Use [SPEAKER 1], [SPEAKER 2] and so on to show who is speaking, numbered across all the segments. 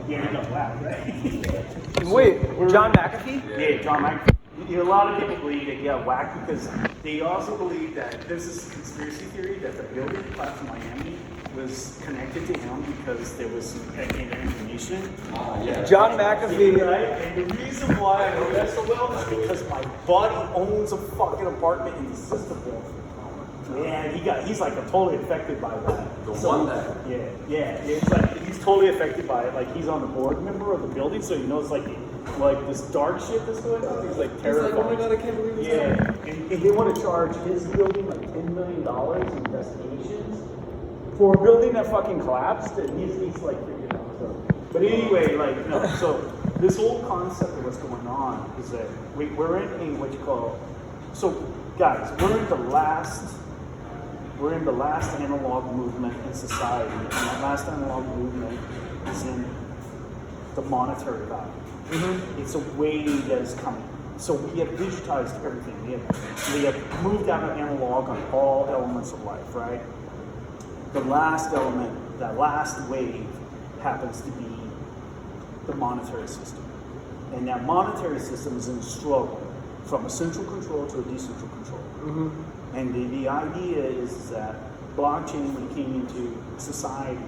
[SPEAKER 1] Yeah, you know, wow, right?
[SPEAKER 2] Wait, John McAfee?
[SPEAKER 1] Yeah, John McAfee. You know, a lot of people believe that he got whacked because they also believe that there's this conspiracy theory that the building collapse in Miami was connected to him because there was some petty information.
[SPEAKER 2] John McAfee.
[SPEAKER 1] Right? And the reason why I know that so well is because my buddy owns a fucking apartment in the Sisterville. Yeah, he's like totally affected by that. Yeah, it's like he's totally affected by it. Like he's on the board member of the building, so he knows like this dark shit that's going on. He's like terrified.
[SPEAKER 3] He's like, oh my god, I can't believe this.
[SPEAKER 1] Yeah, and they want to charge his building like $10 million in investigations for a building that fucking collapsed, and he's like freaking out. So. But anyway, like no, so this whole concept of what's going on is that we're in what you call. So guys, we're in the last analog movement in society, and that last analog movement is in the monetary value. Mm-hmm. It's a wave that is coming. So we have digitized everything. We have moved out of analog on all elements of life, right? The last element, that last wave, happens to be the monetary system. And that monetary system is in a struggle from a central control to a decentral control. Mm-hmm. And the idea is that blockchain, when it came into society,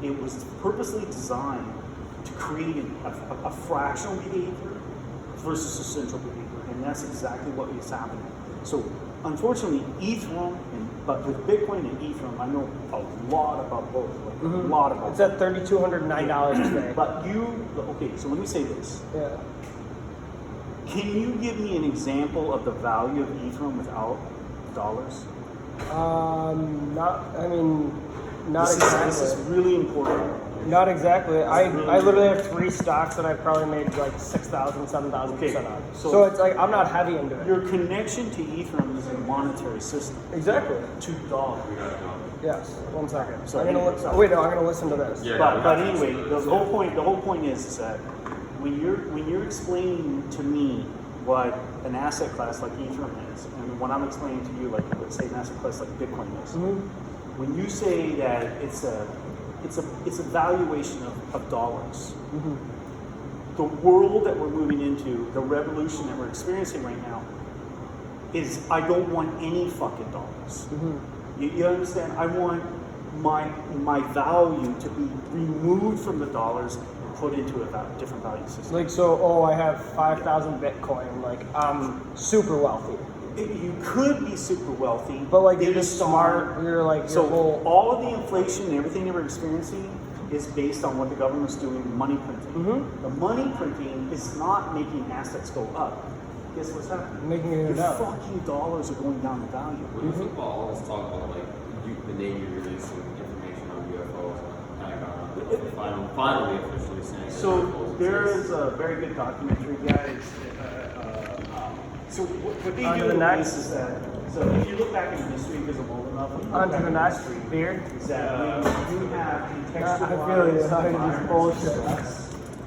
[SPEAKER 1] it was purposely designed to create a fractional behavior versus a central behavior. And that's exactly what is happening. So unfortunately, Ethereum, but with Bitcoin and Ethereum, I know a lot about both. Like a lot about
[SPEAKER 2] It's at $3,209 today.
[SPEAKER 1] But okay, so let me say this.
[SPEAKER 2] Yeah.
[SPEAKER 1] Can you give me an example of the value of Ethereum without dollars?
[SPEAKER 2] Not
[SPEAKER 1] This
[SPEAKER 2] exactly.
[SPEAKER 1] is really important.
[SPEAKER 2] Not exactly. I
[SPEAKER 1] really
[SPEAKER 2] literally have 3 stocks that I probably made like 6,000, 7,000%
[SPEAKER 1] Okay,
[SPEAKER 2] on.
[SPEAKER 1] so-
[SPEAKER 2] So it's like I'm not heavy into it.
[SPEAKER 1] Your connection to Ethereum is a monetary system.
[SPEAKER 2] Exactly.
[SPEAKER 1] $2.
[SPEAKER 2] Yes. 1 second.
[SPEAKER 1] So
[SPEAKER 2] I'm gonna
[SPEAKER 1] anyway,
[SPEAKER 2] I'm gonna listen to this.
[SPEAKER 3] Yeah.
[SPEAKER 1] But anyway, the whole point is that when you're explaining to me what an asset class like Ethereum is, and when I'm explaining to you, like let's say an asset class like Bitcoin is, when you say that it's a valuation of dollars, the world that we're moving into, the revolution that we're experiencing right now, is I don't want any fucking dollars. You understand? I want my value to be removed from the dollars and put into a different value system.
[SPEAKER 2] Like so, I have 5,000 Bitcoin. Like I'm super wealthy.
[SPEAKER 1] You could be super wealthy,
[SPEAKER 2] But like you're just
[SPEAKER 1] based
[SPEAKER 2] smart.
[SPEAKER 1] on-
[SPEAKER 2] You're like
[SPEAKER 1] So
[SPEAKER 2] your whole.
[SPEAKER 1] all of the inflation and everything that we're experiencing is based on what the government's doing with money printing. The money printing is not making assets go up. Guess what's happening?
[SPEAKER 2] Making it
[SPEAKER 1] Your
[SPEAKER 2] down.
[SPEAKER 1] fucking dollars are going down in value.
[SPEAKER 3] When you think about all this talk about like the Navy releasing information on UFOs, Pentagon finally officially saying. that
[SPEAKER 1] So
[SPEAKER 3] UFOs
[SPEAKER 1] there
[SPEAKER 3] exist.
[SPEAKER 1] is a very good documentary, guys. So what they
[SPEAKER 2] On to
[SPEAKER 1] do
[SPEAKER 2] the next.
[SPEAKER 1] is that, so if you look back in history, because I'm old enough, if you look
[SPEAKER 2] On to
[SPEAKER 1] back
[SPEAKER 2] the
[SPEAKER 1] in
[SPEAKER 2] next
[SPEAKER 1] history,
[SPEAKER 2] beer.
[SPEAKER 1] is that when you have contextualized
[SPEAKER 2] I feel you. I mean, it's bullshit.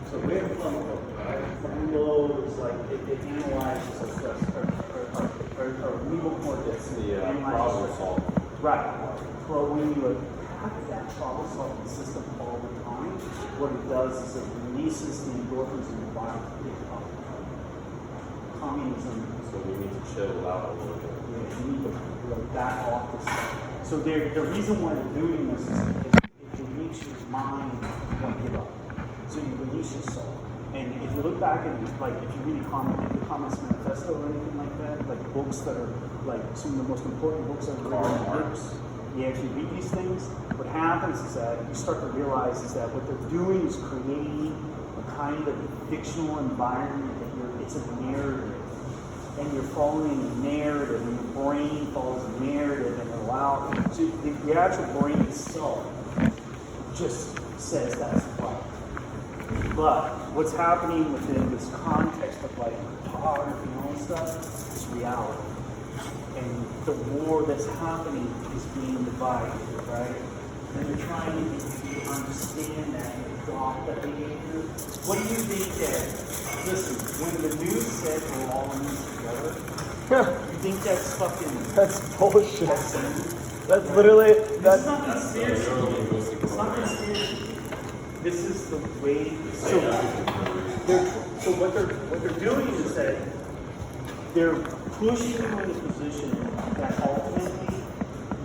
[SPEAKER 1] So we have Flamingo is like, it analyzes or legal cortex.
[SPEAKER 3] problem solving.
[SPEAKER 1] Right. But when you have that problem solving system all the time, what it does is it releases the endorphins in the body. Communism.
[SPEAKER 3] So we need to chill out a little bit.
[SPEAKER 1] You need to back off this stuff. So the reason why they're doing this is it makes your mind want to give up. So you release your soul. And if you look back at like if you read the Communist Manifesto or anything like that, like books that are like some of the most important books I've read in books, you actually read these things, what happens is that you start to realize is that what they're doing is creating a kind of fictional environment that it's a narrative. And you're following a narrative, and your brain follows a narrative, and so the actual brain itself just says that's right. But what's happening within this context of like photography and all this stuff is reality. And the war that's happening is being divided, right? And they're trying to understand that and adopt that behavior. What do you think that? Listen, when the news said we're all in this together, you think that's fucking...
[SPEAKER 2] That's bullshit.
[SPEAKER 1] That's
[SPEAKER 2] That's literally
[SPEAKER 1] It's not conspiracy. It's not conspiracy. this is the way. So what they're doing is that they're pushing you in a position that ultimately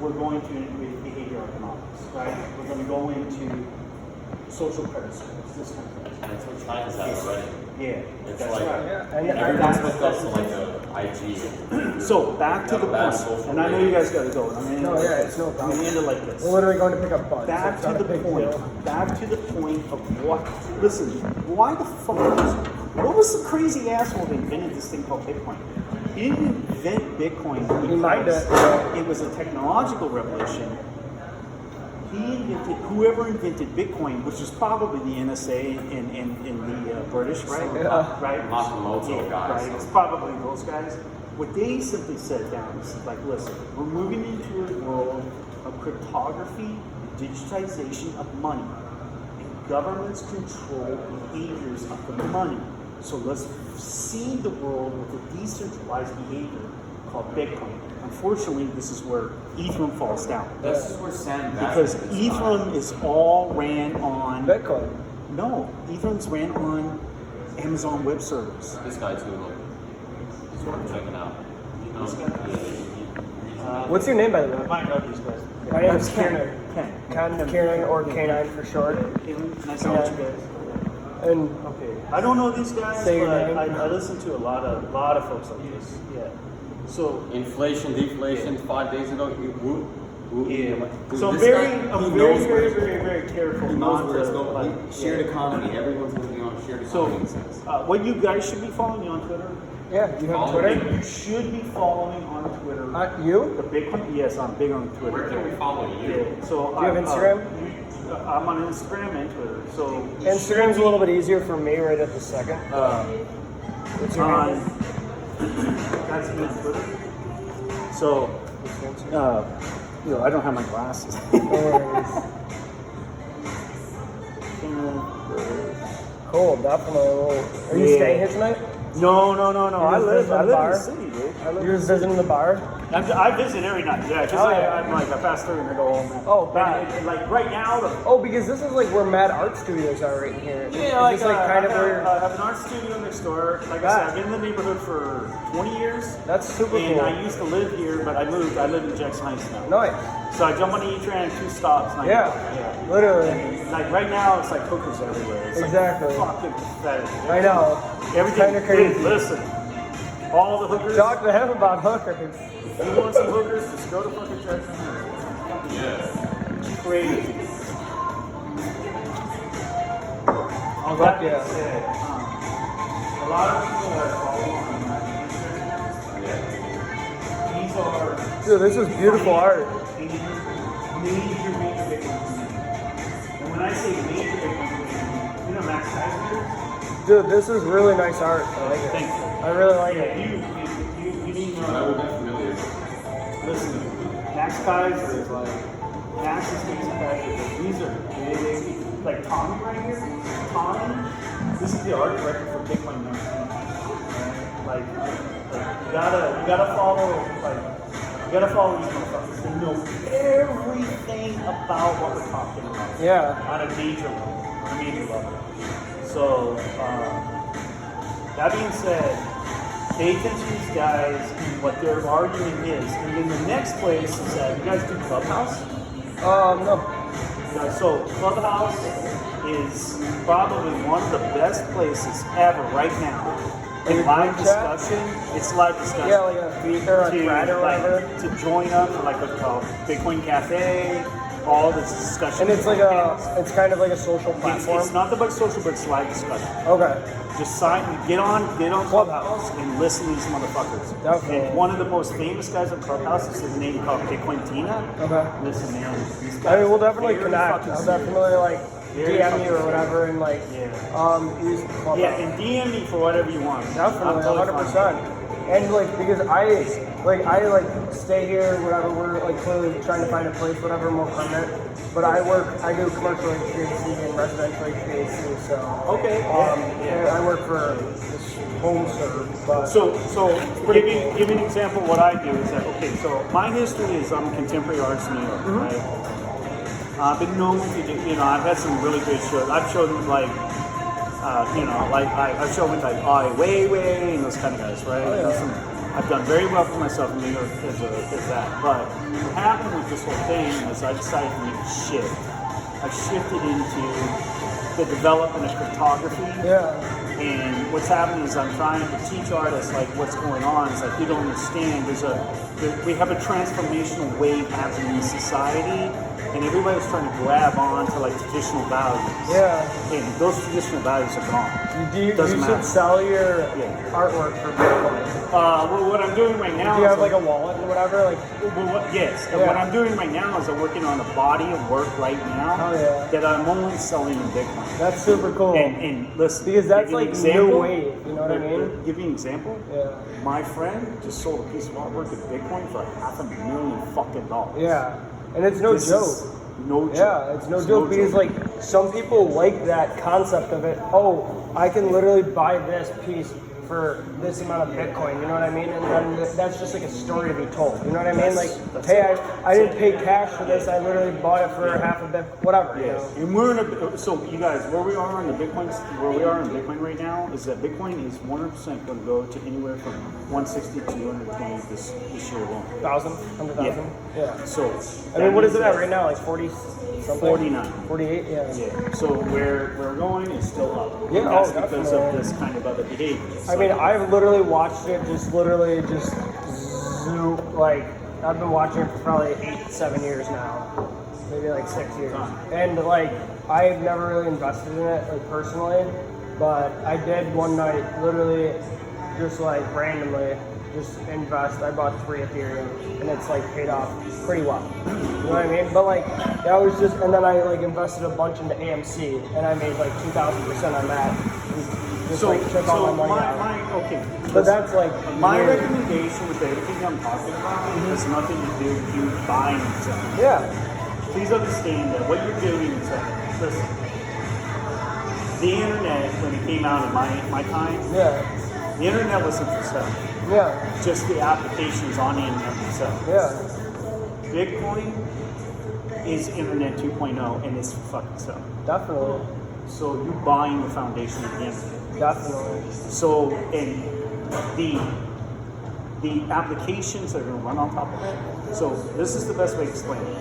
[SPEAKER 1] we're going to integrate behavioral economics, right? We're going to go into social credit scores, this kind of thing.
[SPEAKER 3] And it's what China's at already.
[SPEAKER 1] Yeah,
[SPEAKER 3] It's
[SPEAKER 1] that's
[SPEAKER 3] like
[SPEAKER 1] right.
[SPEAKER 2] Yeah, and
[SPEAKER 3] everyone's
[SPEAKER 2] that's-
[SPEAKER 3] hooked up to like a IG.
[SPEAKER 1] So back to the
[SPEAKER 3] Got a bad
[SPEAKER 1] point,
[SPEAKER 3] social
[SPEAKER 1] and I know you guys got to go. I'm gonna
[SPEAKER 2] No,
[SPEAKER 1] end it
[SPEAKER 2] yeah,
[SPEAKER 1] like
[SPEAKER 2] it's no
[SPEAKER 1] this.
[SPEAKER 2] problem.
[SPEAKER 1] I'm gonna end it like this.
[SPEAKER 2] We're literally going to pick up buns.
[SPEAKER 1] Back
[SPEAKER 2] It's
[SPEAKER 1] to
[SPEAKER 2] not
[SPEAKER 1] the
[SPEAKER 2] a big
[SPEAKER 1] point.
[SPEAKER 2] deal.
[SPEAKER 1] Back to the point of what. Listen, why the fuck? What was the crazy asshole that invented this thing called Bitcoin? He didn't invent Bitcoin.
[SPEAKER 2] He mined it.
[SPEAKER 1] It was a technological revolution. He invented, whoever invented Bitcoin, which was probably the NSA and the British, right?
[SPEAKER 2] Yeah.
[SPEAKER 1] Right?
[SPEAKER 3] Nakamoto guys.
[SPEAKER 1] Right. It's probably those guys. What they simply said down is like, listen, we're moving into a world of cryptography, digitization of money, and governments control behaviors of the money. So let's seed the world with a decentralized behavior called Bitcoin. Unfortunately, this is where Ethereum falls down.
[SPEAKER 3] This is where Sam
[SPEAKER 1] Because
[SPEAKER 3] Bankman is
[SPEAKER 1] Ethereum is all ran on
[SPEAKER 2] Bitcoin.
[SPEAKER 1] no, Ethereum's ran on Amazon Web Service.
[SPEAKER 3] This guy too, look. He's worth checking out. You know,
[SPEAKER 1] This guy?
[SPEAKER 2] What's your name, by the way?
[SPEAKER 1] might know these guys.
[SPEAKER 2] My name is Kieran.
[SPEAKER 1] Ken.
[SPEAKER 2] Ken, Kieran, or K9 for short.
[SPEAKER 1] Nice to meet you guys.
[SPEAKER 2] And
[SPEAKER 1] Okay. I don't know these guys,
[SPEAKER 2] Say your
[SPEAKER 1] but
[SPEAKER 2] name.
[SPEAKER 1] I listen to a lot of folks like this. Yeah. So
[SPEAKER 3] inflation, deflation, 5 days ago.
[SPEAKER 1] yeah.
[SPEAKER 3] Dude,
[SPEAKER 1] So I'm
[SPEAKER 3] this
[SPEAKER 1] very,
[SPEAKER 3] guy, he
[SPEAKER 1] I'm
[SPEAKER 3] knows
[SPEAKER 1] very,
[SPEAKER 3] where
[SPEAKER 1] very,
[SPEAKER 3] it's
[SPEAKER 1] very,
[SPEAKER 3] going.
[SPEAKER 1] very careful
[SPEAKER 3] He
[SPEAKER 1] not
[SPEAKER 3] knows where it's
[SPEAKER 1] to
[SPEAKER 3] going.
[SPEAKER 1] like
[SPEAKER 3] Shared economy. Everyone's going to be on shared
[SPEAKER 1] So,
[SPEAKER 3] economy. since.
[SPEAKER 1] what you guys should be following me on Twitter.
[SPEAKER 2] yeah, you have
[SPEAKER 3] Follow
[SPEAKER 2] Twitter?
[SPEAKER 3] me.
[SPEAKER 1] You should be following on Twitter.
[SPEAKER 2] You?
[SPEAKER 1] The Bitcoin. Yes, I'm big on Twitter.
[SPEAKER 3] Where can we follow you?
[SPEAKER 1] Yeah. So
[SPEAKER 2] Do you have Instagram?
[SPEAKER 1] I'm on Instagram and Twitter. So
[SPEAKER 2] Instagram's a little bit easier for me right at the second. What's your
[SPEAKER 1] on
[SPEAKER 2] name?
[SPEAKER 1] guys me on Twitter. So I don't have my glasses.
[SPEAKER 2] Cool, definitely. Are you
[SPEAKER 1] Yeah.
[SPEAKER 2] staying here tonight?
[SPEAKER 1] No.
[SPEAKER 2] You're
[SPEAKER 1] I
[SPEAKER 2] just
[SPEAKER 1] live
[SPEAKER 2] visiting the
[SPEAKER 1] in
[SPEAKER 2] bar?
[SPEAKER 1] the city, dude. I live
[SPEAKER 2] You're just visiting the bar?
[SPEAKER 1] I visit every night, yeah. Because
[SPEAKER 2] Oh, yeah.
[SPEAKER 1] I'm like, I pass through and I go home. Man.
[SPEAKER 2] Oh,
[SPEAKER 1] But
[SPEAKER 2] bad.
[SPEAKER 1] like right now,
[SPEAKER 2] Oh, because this is like where Mad Art Studios are right here. Is this like kind of where?
[SPEAKER 1] I have an art studio next door. Like I said, I've been in the neighborhood for 20 years.
[SPEAKER 2] That's super
[SPEAKER 1] And
[SPEAKER 2] cool.
[SPEAKER 1] I used to live here, but I moved. I live in Jackson Heights now.
[SPEAKER 2] Nice.
[SPEAKER 1] So I jump on the E-Tran 2 stops. And
[SPEAKER 2] Yeah,
[SPEAKER 1] yeah.
[SPEAKER 2] literally.
[SPEAKER 1] And, like right now, it's like hookers everywhere. It's
[SPEAKER 2] Exactly.
[SPEAKER 1] Like fucking pathetic.
[SPEAKER 2] I know.
[SPEAKER 1] Everything.
[SPEAKER 2] Kinda crazy.
[SPEAKER 1] Dude, listen. All the hookers.
[SPEAKER 2] Talk to him about hookers.
[SPEAKER 1] If you want some hookers, just go to fucking Jackson Heights.
[SPEAKER 3] Yeah.
[SPEAKER 1] Crazy. All
[SPEAKER 2] Fuck
[SPEAKER 1] that being
[SPEAKER 2] yeah.
[SPEAKER 1] said, a lot of people that follow on my Instagram,
[SPEAKER 3] Yeah.
[SPEAKER 1] these are
[SPEAKER 2] Dude, this is beautiful art.
[SPEAKER 1] major Bitcoin community. And when I say major Bitcoin community, you know Max Kaiser?
[SPEAKER 2] Dude, this is really nice art. I like it.
[SPEAKER 1] Thanks.
[SPEAKER 2] I really like
[SPEAKER 1] Yeah,
[SPEAKER 2] it.
[SPEAKER 1] you need to
[SPEAKER 3] I
[SPEAKER 1] know.
[SPEAKER 3] would be familiar.
[SPEAKER 1] Listen, Max Kaiser is like Max's Max Kaiser. These are big. Like Tommy right here. Tommy, this is the art director for Bitcoin 19. Like you gotta follow these motherfuckers. They know everything about what we're talking about
[SPEAKER 2] Yeah.
[SPEAKER 1] on a major level. So that being said, pay attention to these guys and what their argument is. And then the next place is that you guys do Clubhouse.
[SPEAKER 2] No.
[SPEAKER 1] So Clubhouse is probably one of the best places ever right now.
[SPEAKER 2] Like
[SPEAKER 1] In
[SPEAKER 2] a
[SPEAKER 1] live
[SPEAKER 2] group chat?
[SPEAKER 1] discussion, it's live discussion.
[SPEAKER 2] Yeah, like a feature, a thread or whatever.
[SPEAKER 1] to join up for like what's called Bitcoin Cafe, all this discussion.
[SPEAKER 2] And it's like it's kind of like a social platform.
[SPEAKER 1] It's not the bug social, but it's live discussion.
[SPEAKER 2] Okay.
[SPEAKER 1] Just get on
[SPEAKER 2] Clubhouse.
[SPEAKER 1] and listen to these motherfuckers.
[SPEAKER 2] Definitely.
[SPEAKER 1] And one of the most famous guys on Clubhouse is his name called Bitcoin Tina.
[SPEAKER 2] Okay.
[SPEAKER 1] Listen, man, these guys
[SPEAKER 2] I mean, we'll
[SPEAKER 1] are
[SPEAKER 2] definitely
[SPEAKER 1] very
[SPEAKER 2] connect.
[SPEAKER 1] fucking
[SPEAKER 2] I'll
[SPEAKER 1] serious.
[SPEAKER 2] definitely like
[SPEAKER 1] Very
[SPEAKER 2] DM
[SPEAKER 1] fucking
[SPEAKER 2] you or whatever and like
[SPEAKER 1] Yeah.
[SPEAKER 2] use Clubhouse.
[SPEAKER 1] Yeah, and DM me for whatever you want.
[SPEAKER 2] Definitely,
[SPEAKER 1] I'm totally
[SPEAKER 2] 100%.
[SPEAKER 1] fine.
[SPEAKER 2] And like because I stay here, whatever. We're like clearly trying to find a place, whatever, more permanent. But I do commercial HVAC and residential HVAC. So
[SPEAKER 1] Okay.
[SPEAKER 2] yeah, I work for this home serve. But
[SPEAKER 1] So
[SPEAKER 2] pretty
[SPEAKER 1] give me an example of what I do is that, okay, so my history is I'm contemporary arts in New York,
[SPEAKER 2] Mm-hmm.
[SPEAKER 1] right? I've been known to do, I've had some really good shows. I've showed them like, I've shown with like Ai Weiwei and those kind of guys, right?
[SPEAKER 2] Oh, yeah.
[SPEAKER 1] I've done very well for myself in New York as that. But what happened with this whole thing is I decided to make a shift. I shifted into the development of cryptography.
[SPEAKER 2] Yeah.
[SPEAKER 1] And what's happening is I'm trying to teach artists like what's going on. It's like you don't understand. We have a transformational wave happening in society, and everybody's trying to grab on to like traditional values.
[SPEAKER 2] Yeah.
[SPEAKER 1] And those traditional values are gone.
[SPEAKER 2] You
[SPEAKER 1] Doesn't matter.
[SPEAKER 2] should sell your
[SPEAKER 1] Yeah.
[SPEAKER 2] artwork for Bitcoin.
[SPEAKER 1] Well, what I'm doing right now
[SPEAKER 2] Do you
[SPEAKER 1] is
[SPEAKER 2] have like a wallet or whatever? Like,
[SPEAKER 1] yes. And
[SPEAKER 2] Yeah.
[SPEAKER 1] what I'm doing right now is I'm working on a body of work right now
[SPEAKER 2] Oh, yeah.
[SPEAKER 1] that I'm only selling in Bitcoin.
[SPEAKER 2] that's super cool.
[SPEAKER 1] And listen,
[SPEAKER 2] Because that's
[SPEAKER 1] give you an
[SPEAKER 2] like
[SPEAKER 1] example.
[SPEAKER 2] new wave, you know what I mean?
[SPEAKER 1] Give you an example.
[SPEAKER 2] Yeah.
[SPEAKER 1] My friend just sold a piece of artwork in Bitcoin for $500,000 fucking dollars.
[SPEAKER 2] Yeah. And it's no
[SPEAKER 1] This
[SPEAKER 2] joke.
[SPEAKER 1] is no joke.
[SPEAKER 2] Yeah, it's no joke because like some people like that concept of it. Oh, I can literally buy this piece for this amount of Bitcoin, you know what I mean? And then that's just like a story to be told, you know what I mean? Like,
[SPEAKER 1] That's
[SPEAKER 2] hey,
[SPEAKER 1] it.
[SPEAKER 2] I didn't pay cash for this, I literally bought it for half a bit, whatever, you know?
[SPEAKER 1] And we're in so you guys, where we are in Bitcoin right now is that Bitcoin is 100% going to go to anywhere from 160 to 220 this year alone.
[SPEAKER 2] 1,000, 100,000? Yeah.
[SPEAKER 1] So
[SPEAKER 2] I mean, what is it at right now? Like 40 something?
[SPEAKER 1] 49.
[SPEAKER 2] 48, yeah.
[SPEAKER 1] Yeah. So where we're going is still up.
[SPEAKER 2] Yeah,
[SPEAKER 1] And that's
[SPEAKER 2] oh,
[SPEAKER 1] because
[SPEAKER 2] definitely.
[SPEAKER 1] of this kind of other behavior.
[SPEAKER 2] I mean, I've literally watched it literally like, I've been watching it for probably 8-7 years now. Maybe like 6 years. And like, I've never really invested in it, like personally, but I did one night, literally, just like randomly, just invest. I bought 3 Ethereum, and it's like paid off pretty well. You know what I mean? But like, that was just, and then I like invested a bunch into AMC, and I made like 2,000% on that. Just like took all my money out.
[SPEAKER 1] okay.
[SPEAKER 2] But that's like
[SPEAKER 1] My
[SPEAKER 2] weird.
[SPEAKER 1] recommendation with everything I'm talking about has nothing to do with you buying and selling.
[SPEAKER 2] Yeah,
[SPEAKER 1] Please understand that what you're doing is that, listen, the internet, when it came out in my time,
[SPEAKER 2] yeah,
[SPEAKER 1] the internet wasn't for sale.
[SPEAKER 2] yeah,
[SPEAKER 1] Just the applications on the internet themselves.
[SPEAKER 2] yeah,
[SPEAKER 1] Bitcoin is Internet 2.0 and it's for fucking sale.
[SPEAKER 2] definitely,
[SPEAKER 1] So you're buying the foundation of the internet.
[SPEAKER 2] definitely.
[SPEAKER 1] So, and the applications that are going to run on top of it. So this is the best way to explain it.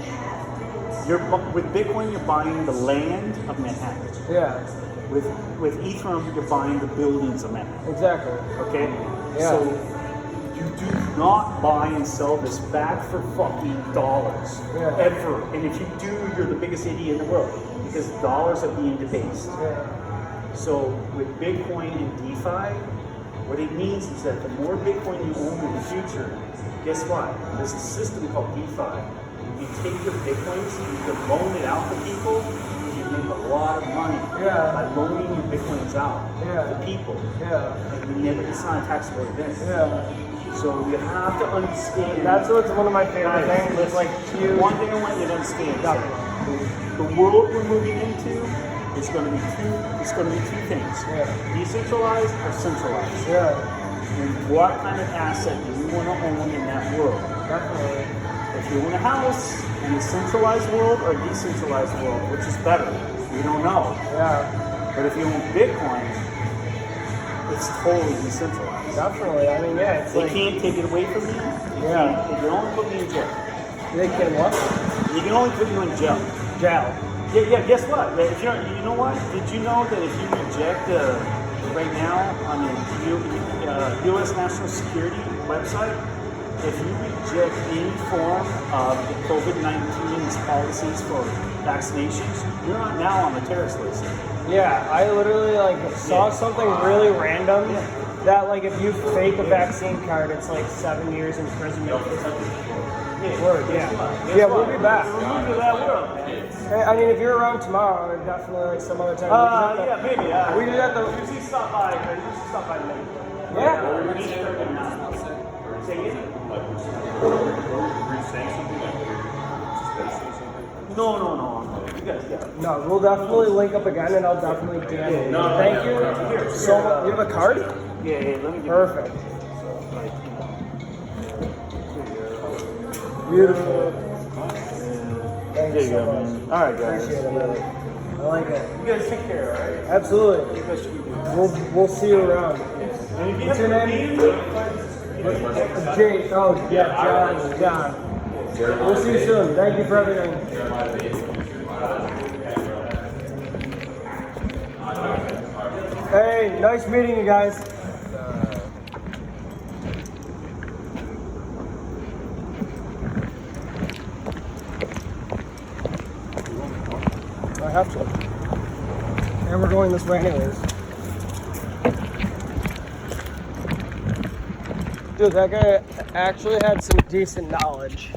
[SPEAKER 1] With Bitcoin, you're buying the land of Manhattan.
[SPEAKER 2] Yeah,
[SPEAKER 1] With Ethereum, you're buying the buildings of Manhattan.
[SPEAKER 2] exactly.
[SPEAKER 1] Okay?
[SPEAKER 2] Yeah.
[SPEAKER 1] So you do not buy and sell this back for fucking dollars.
[SPEAKER 2] Yeah.
[SPEAKER 1] Ever. And if you do, you're the biggest idiot in the world. Because dollars are being debased.
[SPEAKER 2] Yeah,
[SPEAKER 1] So with Bitcoin and DeFi, what it means is that the more Bitcoin you own in the future, guess what? There's a system called DeFi. You take your Bitcoins, you can loan it out to people, and you make a lot of money
[SPEAKER 2] Yeah.
[SPEAKER 1] by loaning your Bitcoins out
[SPEAKER 2] Yeah.
[SPEAKER 1] to people.
[SPEAKER 2] yeah,
[SPEAKER 1] And you never, it's not a taxable event.
[SPEAKER 2] yeah.
[SPEAKER 1] So you have to understand.
[SPEAKER 2] That's what's one of my favorite
[SPEAKER 1] Guys,
[SPEAKER 2] things. It's like huge.
[SPEAKER 1] One thing I want you to understand is that the world we're moving into is going to be two things.
[SPEAKER 2] Yeah.
[SPEAKER 1] Decentralized or centralized.
[SPEAKER 2] Yeah,
[SPEAKER 1] And what kind of asset do you want to own in that world?
[SPEAKER 2] definitely.
[SPEAKER 1] If you own a house in a centralized world or a decentralized world, which is better? We don't know.
[SPEAKER 2] Yeah,
[SPEAKER 1] But if you own Bitcoin, it's totally decentralized.
[SPEAKER 2] definitely. I mean, yeah, it's
[SPEAKER 1] They
[SPEAKER 2] like
[SPEAKER 1] can't take it away from you.
[SPEAKER 2] Yeah.
[SPEAKER 1] They can only put me in jail.
[SPEAKER 2] they can what?
[SPEAKER 1] You can only put you in jail.
[SPEAKER 2] Jail.
[SPEAKER 1] Yeah. Guess what? If you're, you know what? Did you know that if you reject right now on the U.S. National Security website, if you reject any form of the COVID-19's policies for vaccinations, you're not now on the terrorist list.
[SPEAKER 2] Yeah, I literally like saw
[SPEAKER 1] Yeah.
[SPEAKER 2] something really random
[SPEAKER 1] Yeah.
[SPEAKER 2] that like if you fake a vaccine card, it's like 7 years imprisonment. Word, yeah. Yeah, we'll be back.
[SPEAKER 1] We'll move to that world.
[SPEAKER 2] I mean, if you're around tomorrow, or definitely like some other time.
[SPEAKER 1] Yeah, maybe.
[SPEAKER 2] We just have to.
[SPEAKER 1] Usually stop by. Later.
[SPEAKER 2] Yeah.
[SPEAKER 1] Say it. No. You guys, yeah.
[SPEAKER 2] No, we'll definitely link up again, and I'll definitely DM you.
[SPEAKER 1] No,
[SPEAKER 2] Thank you
[SPEAKER 1] here.
[SPEAKER 2] so much. You have a card?
[SPEAKER 1] Yeah, let me get
[SPEAKER 2] Perfect.
[SPEAKER 1] Like,
[SPEAKER 2] Beautiful. Thank Thanks
[SPEAKER 4] There you
[SPEAKER 2] so
[SPEAKER 4] go,
[SPEAKER 2] much.
[SPEAKER 4] man. All right, guys.
[SPEAKER 2] Appreciate it, man. I like it.
[SPEAKER 1] You guys take care, all right?
[SPEAKER 2] Absolutely.
[SPEAKER 1] You guys should be doing.
[SPEAKER 2] We'll see you around.
[SPEAKER 1] And if you
[SPEAKER 2] What's
[SPEAKER 1] have
[SPEAKER 2] your
[SPEAKER 1] to
[SPEAKER 2] name?
[SPEAKER 1] be,
[SPEAKER 2] Jake. Oh, yeah, John. We'll see you soon. Thank you for everything. Hey, nice meeting you guys. I have to. And we're going this way anyways. Dude, that guy actually had some decent knowledge.